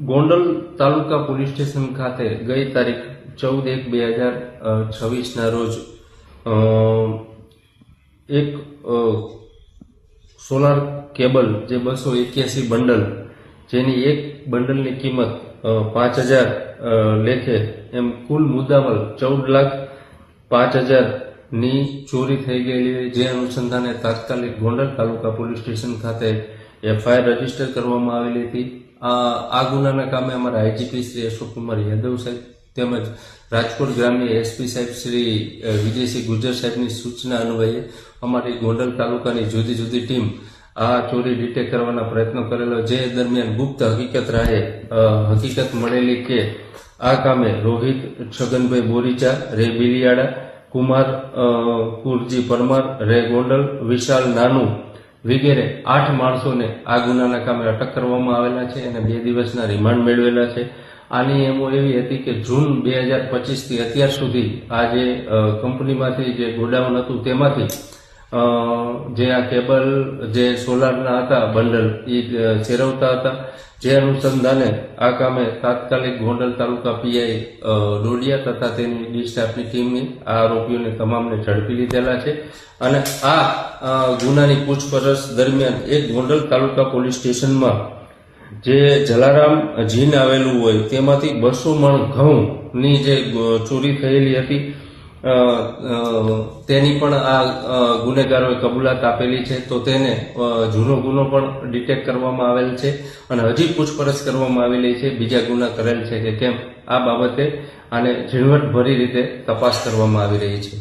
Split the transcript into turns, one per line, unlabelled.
ગોંડલ તાલુકા police station ખાતે ગઈ તારીખ 14/1/2026ના રોજ એક સોલાર કેબલ જે 281 બંડલ, જેની એક બંડલની કિંમત 5,000 લેખે એમ કુલ મુદ્દામાલ 14,05,000 ની ચોરી થઈ ગયેલી, જે અનુસંધાને તાત્કાલિક ગોંડલ તાલુકા પોલીસ સ્ટેશન ખાતે FIR રજીસ્ટર કરવામાં આવેલી હતી। આ ગુનાના કામે અમારા આઈજીપી શ્રી અશોકકુમાર યાદવ સાહેબ તેમજ રાજકોટ ગ્રામ્ય SP સાહેબ શ્રી વિજયસિંહ ગુજર સાહેબની સૂચના અન્વયે અમારી ગોંડલ તાલુકાની જુદી જુદી ટીમ આ ચોરી ડિટેક્ટ કરવાના પ્રયત્નો કરેલો, જે દરમિયાન ગુપ્ત હકીકત મળેલી કે આ કામે રોહિત છગનભાઈ બોરીચા રે બિલિયાડા, કુમાર કુરજી પરમાર રે ગોંડલ, વિશાલ નાનુ વગેરે 8 માણસોને આ ગુનાના કામે અટક કરવામાં આવેલા છે અને 2 દિવસના રિમાન્ડ મેળવેલા છે। આની એમો એવી હતી કે જૂન 2025 થી અત્યાર સુધી આ જે કંપનીમાંથી જે ગોડાઉન હતું તેમાંથી જે આ કેબલ જે સોલારના હતા બંડલ એ ચેરવતા હતા, જે અનુસંધાને આ કામે તાત્કાલિક ગોંડલ તાલુકા PI ડોડિયા તથા તેની ડી સ્ટાફની ટીમે આ આરોપીઓને તમામને ઝડપી લીધેલા છે અને આ ગુનાની પૂછપરછ દરમિયાન એક ગોંડલ તાલુકા પોલીસ સ્ટેશનમાં જે જલારામ જીન આવેલું હોય તેમાંથી 200 મણ ઘઉંની જે ચોરી થયેલી હતી તેની પણ આ ગુનેગારોએ કબૂલાત આપેલી છે, તો તેને જૂનો ગુનો પણ ડિટેક્ટ કરવામાં આવેલ છે અને હજી પૂછપરછ કરવામાં આવેલી છે, બીજા ગુના કરેલ છે કે કેમ આ બાબતે આને ઝીણવટભરી રીતે તપાસ કરવામાં આવી રહી છે।